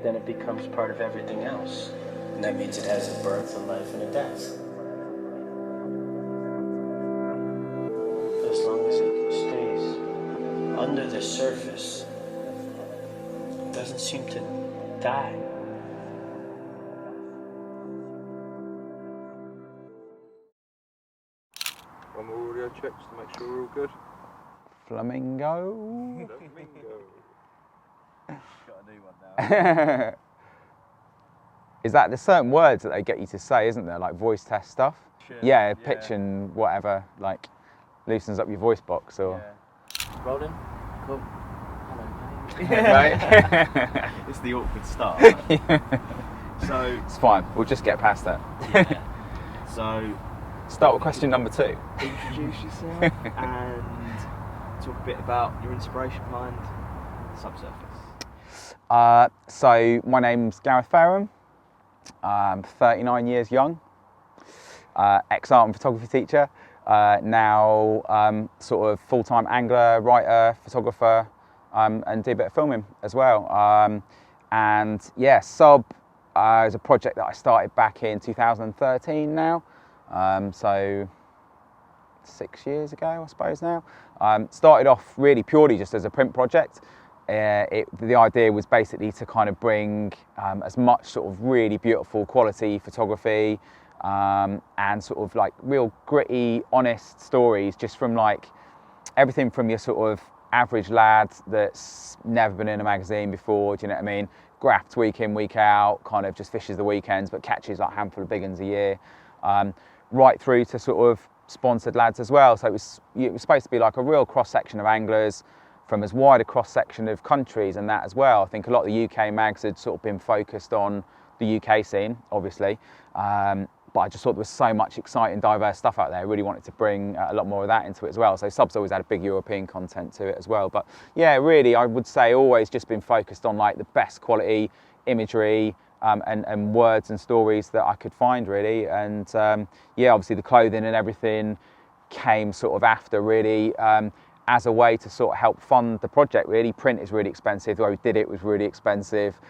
then it becomes part of everything else. And that means it has a birth, a life, and a death. As long as it stays under the surface, it doesn't seem to die. One more audio check just to make sure we're all good. Flamingo. Flamingo. Got a new one now. Is that there's certain words that they get you to say, isn't there? Like voice test stuff. Sure, Yeah, pitch and whatever, like loosens up your voice box or. Yeah. Rolling. Cool. Hello, mate. Right. It's the awkward start. So It's fine. We'll just get past that. yeah. So Start with question number 2. introduce yourself and talk a bit about your inspiration behind Subsurface. So my name's Gareth Fareham. I'm 39 years young. Ex-art and photography teacher. Now sort of full-time angler, writer, photographer, and do a bit of filming as well. And yeah, Sub is a project that I started back in 2013 now. So 6 years ago, I suppose now. Started off really purely just as a print project. The idea was basically to kind of bring as much sort of really beautiful quality photography and sort of like real gritty, honest stories just from like everything from your sort of average lad that's never been in a magazine before, do you know what I mean? Grafts week in, week out, kind of just fishes the weekends but catches like a handful of big ones a year. Right through to sort of sponsored lads as well. So it was supposed to be like a real cross-section of anglers from as wide a cross-section of countries and that as well. I think a lot of the UK mags had sort of been focused on the UK scene, obviously. But I just thought there was so much exciting, diverse stuff out there. I really wanted to bring a lot more of that into it as well. So Sub's always had a big European content to it as well. But yeah, really, I would say always just been focused on like the best quality imagery, and words and stories that I could find really, and yeah, obviously the clothing and everything came sort of after really, as a way to sort of help fund the project really. Print is really expensive, the way we did it was really expensive,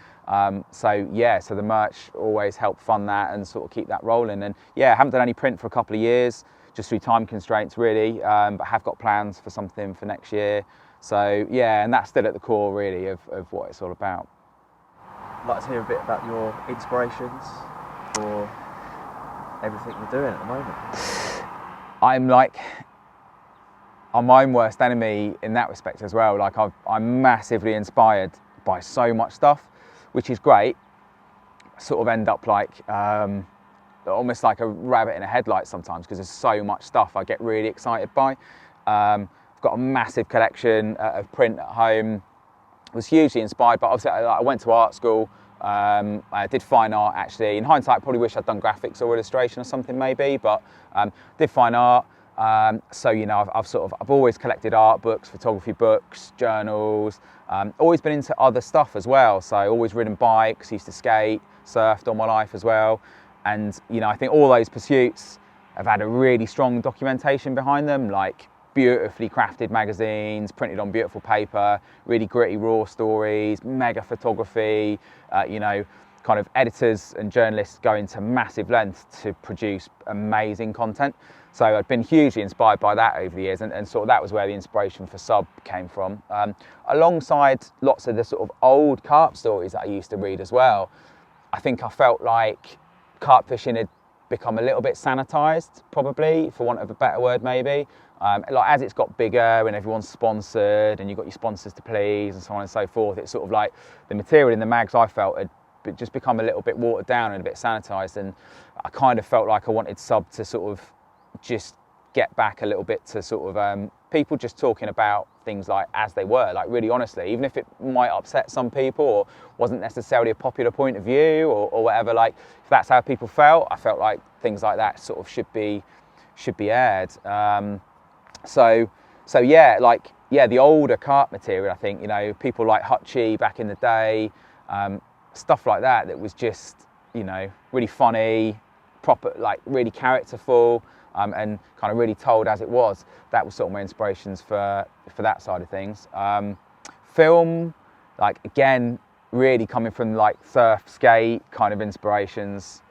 so yeah, so the merch always helped fund that and sort of keep that rolling. And yeah, I haven't done any print for a couple of years just through time constraints really, but have got plans for something for next year. So yeah, and that's still at the core really of what it's all about. I'd like to hear a bit about your inspirations for everything you're doing at the moment. I'm like, I'm my own worst enemy in that respect as well. Like I'm massively inspired by so much stuff, which is great. I sort of end up like almost like a rabbit in a headlight sometimes because there's so much stuff I get really excited by. I've got a massive collection of print at home. Was hugely inspired, but obviously I went to art school. I did fine art actually. In hindsight, I probably wish I'd done graphics or illustration or something maybe, but did fine art. So you know, I've always collected art books, photography books, journals. Always been into other stuff as well. So always ridden bikes, used to skate, surfed all my life as well. And you know, I think all those pursuits have had a really strong documentation behind them, like beautifully crafted magazines, printed on beautiful paper, really gritty raw stories, mega photography, you know, kind of editors and journalists going to massive lengths to produce amazing content. So I've been hugely inspired by that over the years, and sort of that was where the inspiration for Sub came from. Alongside lots of the sort of old carp stories that I used to read as well, I think I felt like carp fishing had become a little bit sanitized, probably, for want of a better word maybe. Like as it's got bigger and everyone's sponsored and you've got your sponsors to please and so on and so forth, it's sort of like the material in the mags I felt had just become a little bit watered down and a bit sanitized, and I kind of felt like I wanted Sub to sort of just get back a little bit to sort of people just talking about things like as they were, like really honestly, even if it might upset some people or wasn't necessarily a popular point of view or whatever, like if that's how people felt, I felt like things like that sort of should be aired. So yeah, like yeah, the older carp material, I think, you know, people like Hutchie back in the day, stuff like that was just, you know, really funny, proper, like really characterful, and kind of really told as it was. That was sort of my inspirations for that side of things. Film, like again, really coming from like surf, skate kind of inspirations,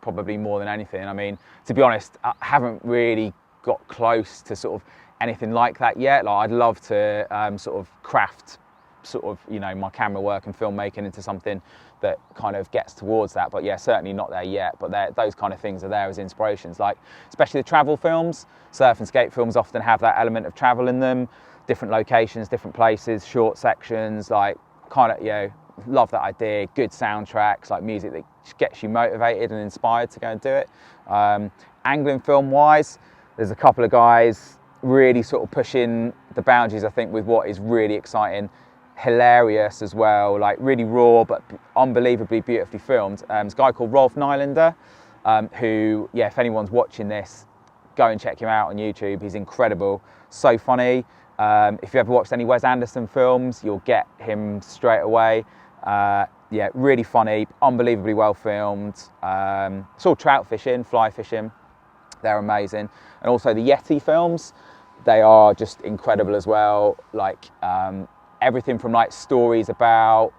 probably more than anything. I mean, to be honest, I haven't really got close to sort of anything like that yet. Like, I'd love to sort of craft sort of, you know, my camera work and filmmaking into something that kind of gets towards that. But yeah, certainly not there yet. But those kind of things are there as inspirations. Like, especially the travel films, surf and skate films often have that element of travel in them, different locations, different places, short sections, like kind of, you know, love that idea. Good soundtracks, like music that gets you motivated and inspired to go and do it. Angling film wise, there's a couple of guys really sort of pushing the boundaries, I think, with what is really exciting, hilarious as well, like really raw but unbelievably beautifully filmed. There's a guy called Rolf Nylander, who, yeah, if anyone's watching this, go and check him out on YouTube. He's incredible, so funny. If you ever watched any Wes Anderson films, you'll get him straight away. Yeah, really funny, unbelievably well filmed. It's all trout fishing, fly fishing. They're amazing. And also the Yeti films, they are just incredible as well. Like everything from like stories about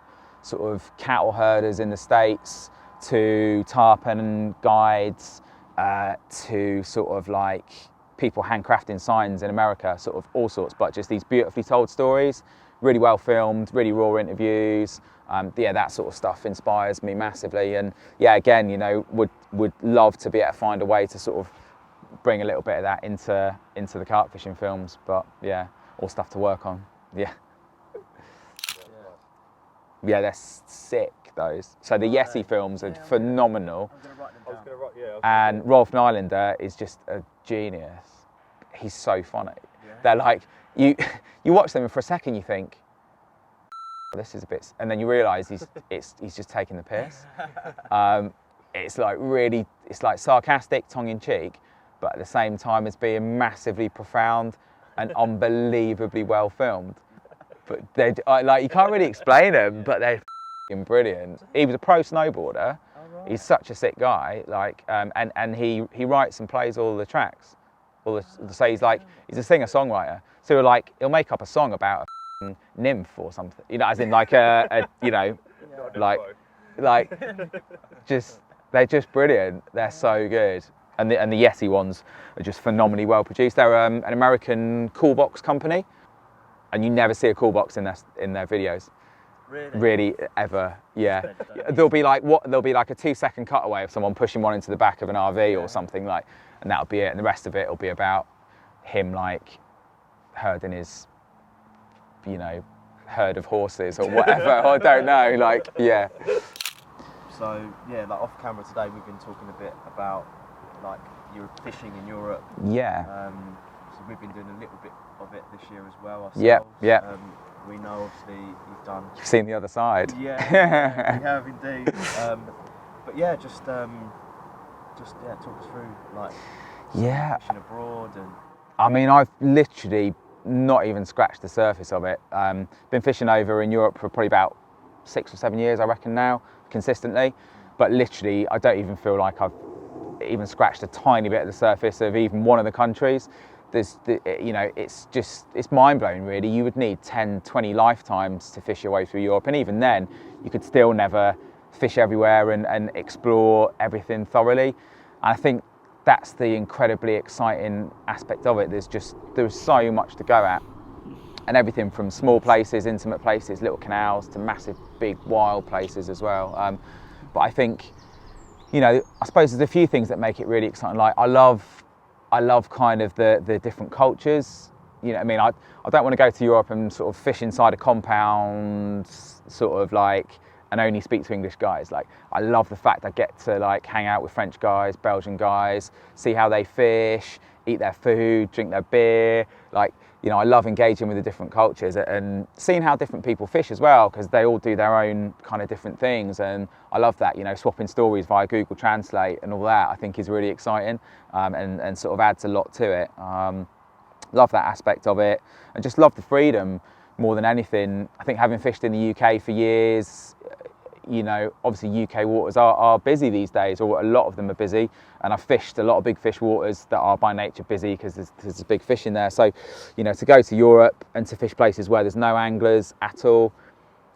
sort of cattle herders in the States to tarpon guides to sort of like people handcrafting signs in America, sort of all sorts, but just these beautifully told stories, really well filmed, really raw interviews. Yeah, that sort of stuff inspires me massively. And yeah, again, you know, would love to be able to find a way to sort of bring a little bit of that into the carp fishing films. But yeah, all stuff to work on. Yeah. Yeah, they're sick, those. So the Yeti films are phenomenal. And Rolf Nylander is just a genius. He's so funny. Yeah. They're like, you watch them and for a second you think, this is a bit, and then you realise he's just taking the piss. It's like really, it's like sarcastic, tongue-in-cheek, but at the same time it's being massively profound and unbelievably well filmed. But they like, you can't really explain them, but they're f***ing brilliant. He was a pro snowboarder. He's such a sick guy, like, and he writes and plays all the tracks. So he's a singer-songwriter. So like, he'll make up a song about a nymph or something, you know, as in like a you know, like just, they're just brilliant. They're so good. And the Yeti ones are just phenomenally well produced. They're an American cool box company, and you never see a cool box in their videos. Really, ever, yeah. There'll be like a 2-second cutaway of someone pushing one into the back of an RV or something, like, and that'll be it. And the rest of it will be about him like herding his, you know, herd of horses or whatever. I don't know, like, yeah. So yeah, like off camera today, we've been talking a bit about like your fishing in Europe. Yeah. So we've been doing a little bit of it this year as well ourselves. Yeah. We know obviously you've done. You've seen the other side. Yeah, we have indeed. But yeah, just talk us through like fishing abroad and. I mean, I've literally not even scratched the surface of it. Been fishing over in Europe for probably about 6 or 7 years, I reckon now, consistently. But literally, I don't even feel like I've even scratched a tiny bit of the surface of even one of the countries. You know, it's mind-blowing really. You would need 10, 20 lifetimes to fish your way through Europe, and even then you could still never fish everywhere and explore everything thoroughly. And I think that's the incredibly exciting aspect of it. There's so much to go at, and everything from small places, intimate places, little canals, to massive big wild places as well. But I think, you know, I suppose there's a few things that make it really exciting. Like I love kind of the different cultures. You know what I mean? I don't want to go to Europe and sort of fish inside a compound, sort of like, and only speak to English guys. Like, I love the fact I get to like hang out with French guys, Belgian guys, see how they fish, eat their food, drink their beer. Like, you know, I love engaging with the different cultures and seeing how different people fish as well, because they all do their own kind of different things. And I love that, you know, swapping stories via Google Translate and all that, I think is really exciting, and sort of adds a lot to it. Love that aspect of it, and just love the freedom more than anything. I think having fished in the UK for years, you know, obviously UK waters are busy these days, or a lot of them are busy, and I've fished a lot of big fish waters that are by nature busy because there's big fish in there. So, you know, to go to Europe and to fish places where there's no anglers at all,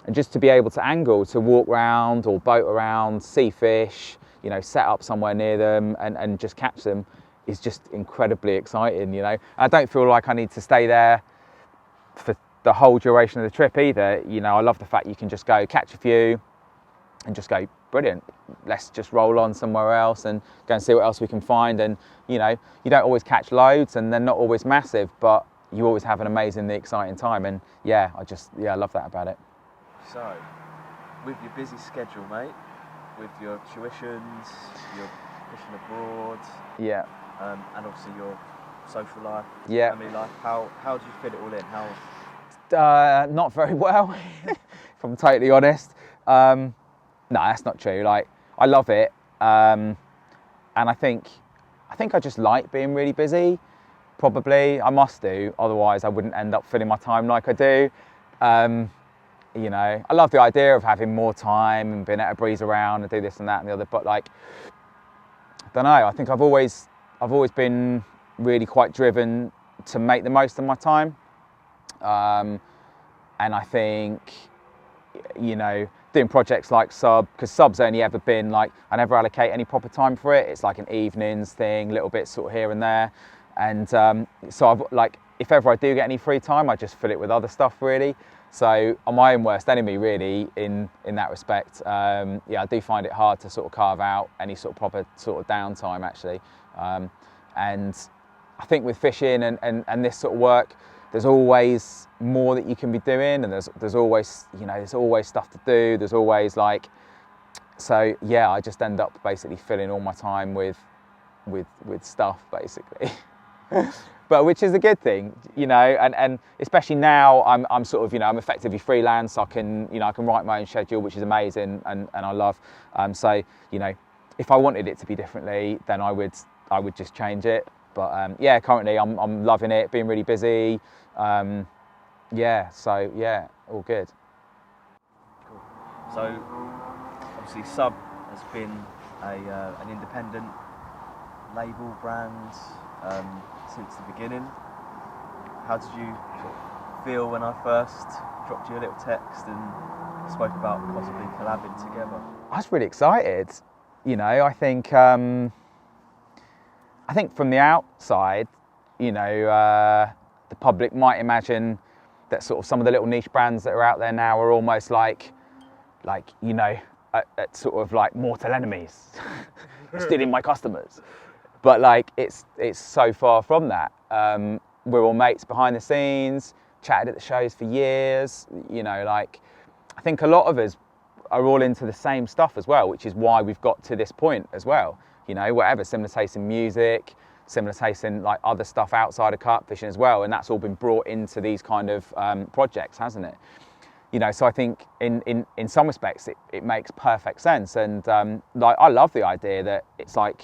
and just to be able to angle, to walk around or boat around, see fish, you know, set up somewhere near them and just catch them is just incredibly exciting, you know. I don't feel like I need to stay there for the whole duration of the trip either. You know, I love the fact you can just go catch a few and just go, brilliant, let's just roll on somewhere else and go and see what else we can find. And, you know, you don't always catch loads and they're not always massive, but you always have an amazingly exciting time. And yeah, I love that about it. So, with your busy schedule, mate, with your tuitions, your fishing abroad, yeah, and obviously your social life, yeah, family life, how do you fit it all in? Not very well, if I'm totally honest. No, that's not true. Like, I love it, and I think I just like being really busy. Probably, I must do. Otherwise, I wouldn't end up filling my time like I do. You know, I love the idea of having more time and being able to breeze around and do this and that and the other. But like, I don't know. I think I've always been really quite driven to make the most of my time. And I think, you know, doing projects like Sub, because Sub's only ever been like, I never allocate any proper time for it. It's like an evenings thing, little bits sort of here and there. And so I've like, if ever I do get any free time, I just fill it with other stuff really. So I'm my own worst enemy really in that respect. Yeah, I do find it hard to sort of carve out any sort of proper sort of downtime actually. And I think with fishing and this sort of work, there's always more that you can be doing, and there's always, you know, there's always stuff to do. There's always like, so yeah, I just end up basically filling all my time with stuff basically. But which is a good thing, you know, and especially now I'm sort of, you know, I'm effectively freelance. I can write my own schedule, which is amazing, and I love. So, you know, if I wanted it to be differently, then I would just change it. But yeah, currently I'm loving it, being really busy. Yeah, so yeah, all good. Cool. So obviously Sub has been an independent label brand since the beginning. How did you sort of feel when I first dropped you a little text and spoke about possibly collabing together? I was really excited. You know, I think from the outside, you know, the public might imagine that sort of some of the little niche brands that are out there now are almost like you know, at sort of like mortal enemies, stealing my customers. But like, it's so far from that. We're all mates behind the scenes, chatted at the shows for years. You know, like, I think a lot of us are all into the same stuff as well, which is why we've got to this point as well. You know, whatever, similar taste in music, similar taste in like other stuff outside of carp fishing as well, and that's all been brought into these kind of projects, hasn't it? You know, so I think in some respects it makes perfect sense, and like, I love the idea that it's like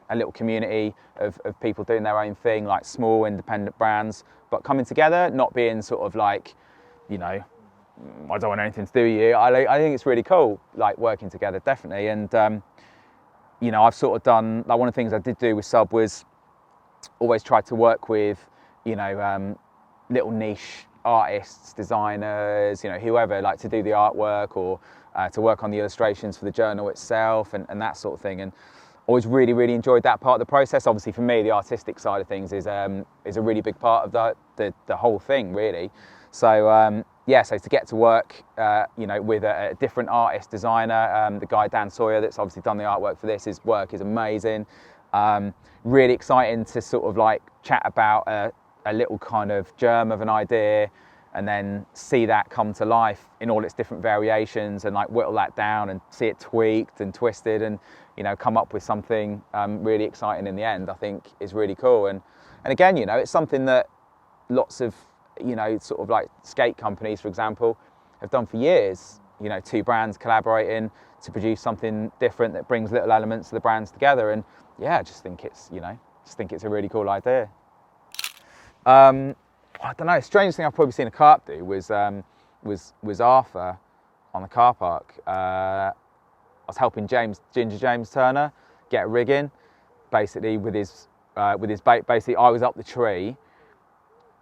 a little community of people doing their own thing, like small independent brands, but coming together, not being sort of like, you know, I don't want anything to do with you. I think it's really cool, like working together, definitely. And you know, I've sort of done, like, one of the things I did do with Sub was always try to work with, you know, little niche artists, designers, you know, whoever, like to do the artwork or to work on the illustrations for the journal itself and that sort of thing. And always really, really enjoyed that part of the process. Obviously, for me, the artistic side of things is a really big part of the whole thing, really. So yeah, so to get to work, you know, with a different artist designer, the guy Dan Sawyer that's obviously done the artwork for this, his work is amazing. Really exciting to sort of like chat about a little kind of germ of an idea, and then see that come to life in all its different variations, and like whittle that down and see it tweaked and twisted, and you know, come up with something really exciting in the end. I think is really cool. And again, you know, it's something that lots of, you know, sort of like skate companies, for example, have done for years. You know, two brands collaborating to produce something different that brings little elements of the brands together. And yeah, I just think it's, you know, it's a really cool idea. I don't know. Strangest thing I've probably seen a carp do was Arthur on the car park. I was helping Ginger James Turner get a rig in, basically with his bait. Basically, I was up the tree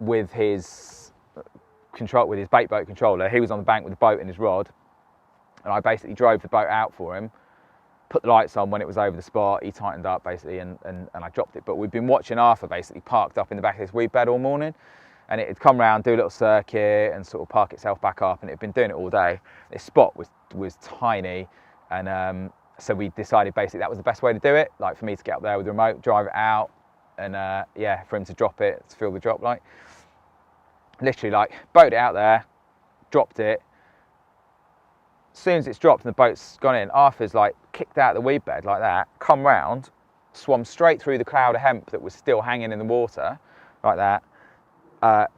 with his with his bait boat controller. He was on the bank with the boat and his rod, and I basically drove the boat out for him, put the lights on when it was over the spot. He tightened up basically, and I dropped it. But we'd been watching Arthur basically parked up in the back of this weed bed all morning, and it had come round, do a little circuit, and sort of park itself back up, and it had been doing it all day. This spot was tiny, and so we decided basically that was the best way to do it. Like for me to get up there with the remote, drive it out, and yeah, for him to drop it, to feel the drop. Like literally, like boated it out there, dropped it. As soon as it's dropped and the boat's gone in, Arthur's like kicked out the weed bed like that, come round, swum straight through the cloud of hemp that was still hanging in the water, like that,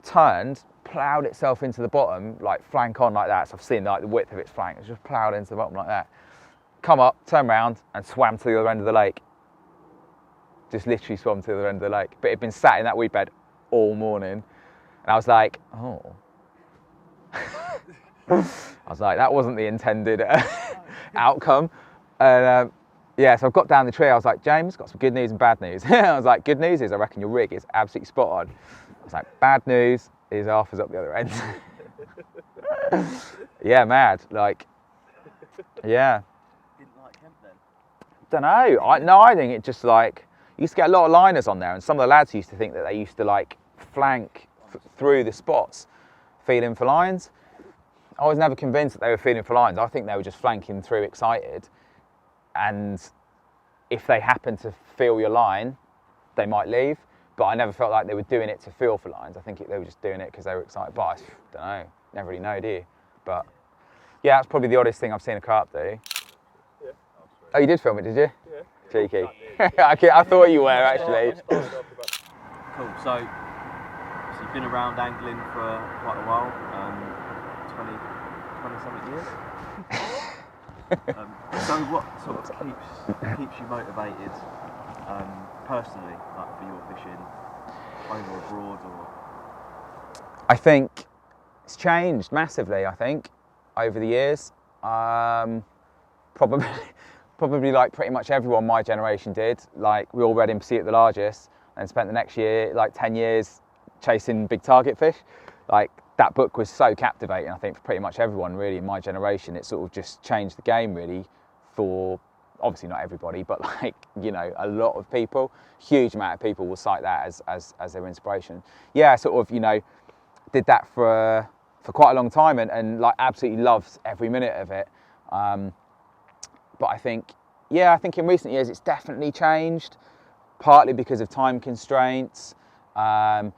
turned, ploughed itself into the bottom, like flank on like that. So I've seen like the width of its flank. It's just ploughed into the bottom like that. Come up, turn round, and swam to the other end of the lake. Just literally swam to the other end of the lake. But it'd been sat in that weed bed all morning, and I was like, oh. I was like, that wasn't the intended outcome. And yeah, so I've got down the tree. I was like, James, got some good news and bad news. I was like, good news is I reckon your rig is absolutely spot on. I was like, bad news is Arthur's up the other end. Yeah, mad. Like, yeah. Didn't like hemp then? Don't know. I think it just like, you used to get a lot of liners on there, and some of the lads used to think that they used to like flank through the spots, feeling for lines. I was never convinced that they were feeling for lines. I think they were just flanking through excited, and if they happened to feel your line, they might leave. But I never felt like they were doing it to feel for lines. I think they were just doing it because they were excited. But I don't know, never really know, do you? But yeah, that's probably the oddest thing I've seen a carp do. Yeah. Oh, you did film it, did you? Yeah. Cheeky. I thought you were actually. Cool. So you've been around angling for quite a while, 20 something years. So what sort of keeps you motivated personally, like for your fishing, over abroad or? I think it's changed massively. I think over the years, probably like pretty much everyone my generation did. Like we all read In Pursuit of the Largest and spent the next year, like 10 years, chasing big target fish. Like that book was so captivating, I think, for pretty much everyone really in my generation. It sort of just changed the game really for, obviously not everybody, but like, you know, a lot of people. Huge amount of people will cite that as their inspiration. Yeah, sort of, you know, did that for quite a long time and like absolutely loved every minute of it. But I think in recent years it's definitely changed, partly because of time constraints, and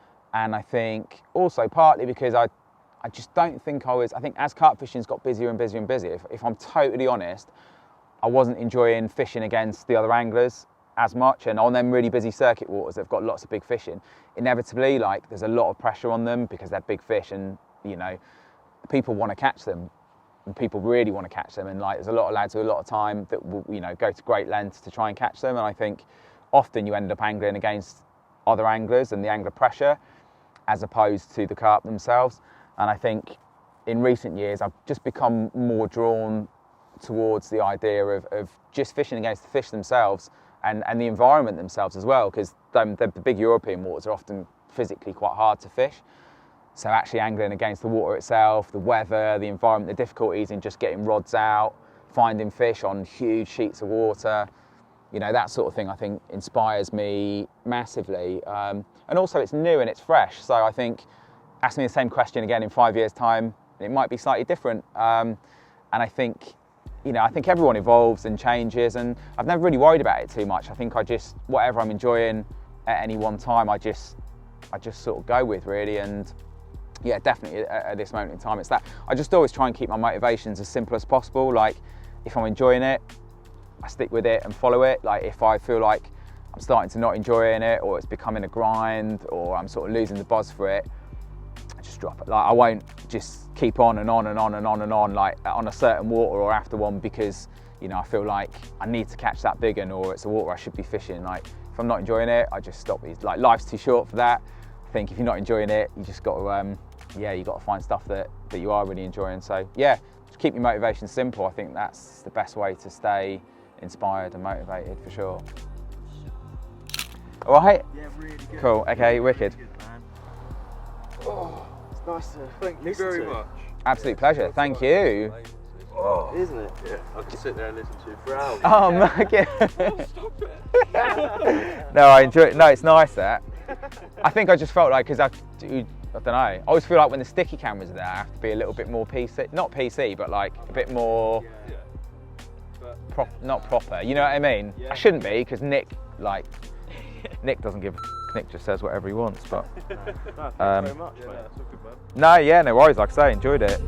I think also partly because I just don't think I think as carp fishing's got busier and busier and busier, if I'm totally honest, I wasn't enjoying fishing against the other anglers as much, and on them really busy circuit waters that have got lots of big fish in, inevitably like there's a lot of pressure on them because they're big fish, and you know, people want to catch them. And people really want to catch them, and like there's a lot of lads who a lot of time that will, you know, go to great lengths to try and catch them, and I think often you end up angling against other anglers and the angler pressure as opposed to the carp themselves. And I think in recent years I've just become more drawn towards the idea of just fishing against the fish themselves and the environment themselves as well, because the big European waters are often physically quite hard to fish. So actually angling against the water itself, the weather, the environment, the difficulties in just getting rods out, finding fish on huge sheets of water, you know, that sort of thing I think inspires me massively. And also it's new and it's fresh. So I think, ask me the same question again in 5 years' time, and it might be slightly different. And I think, you know, I think everyone evolves and changes, and I've never really worried about it too much. I think whatever I'm enjoying at any one time, I just sort of go with really. And yeah, definitely at this moment in time, it's that. I just always try and keep my motivations as simple as possible. Like, if I'm enjoying it, I stick with it and follow it. Like, if I feel like I'm starting to not enjoying it, or it's becoming a grind, or I'm sort of losing the buzz for it, I just drop it. Like, I won't just keep on and on and on and on and on, like on a certain water or after one because, you know, I feel like I need to catch that big one, or it's a water I should be fishing. Like, if I'm not enjoying it, I just stop it. Like, life's too short for that. I think if you're not enjoying it, you just got to, you got to find stuff that you are really enjoying. So yeah, just keep your motivation simple. I think that's the best way to stay inspired and motivated for sure. All right? Yeah, really good. Cool, okay, really wicked. Good, man. Oh, it's nice to Thank you listen very to. much. Absolute pleasure. Thank you. Oh, Isn't it? yeah, I could sit there and listen to you for hours. Oh, my God. Stop it. No, I enjoy it. No, it's nice that. I think I just felt like, because I don't know, I always feel like when the sticky cameras are there, I have to be a little bit more PC, not PC, but like a bit more, not proper, you know what I mean? Yeah. I shouldn't be, because Nick doesn't give a Nick just says whatever he wants, but. No, thanks very much, Yeah, mate. that's all good, man. No, yeah, no worries, like I say, enjoyed it.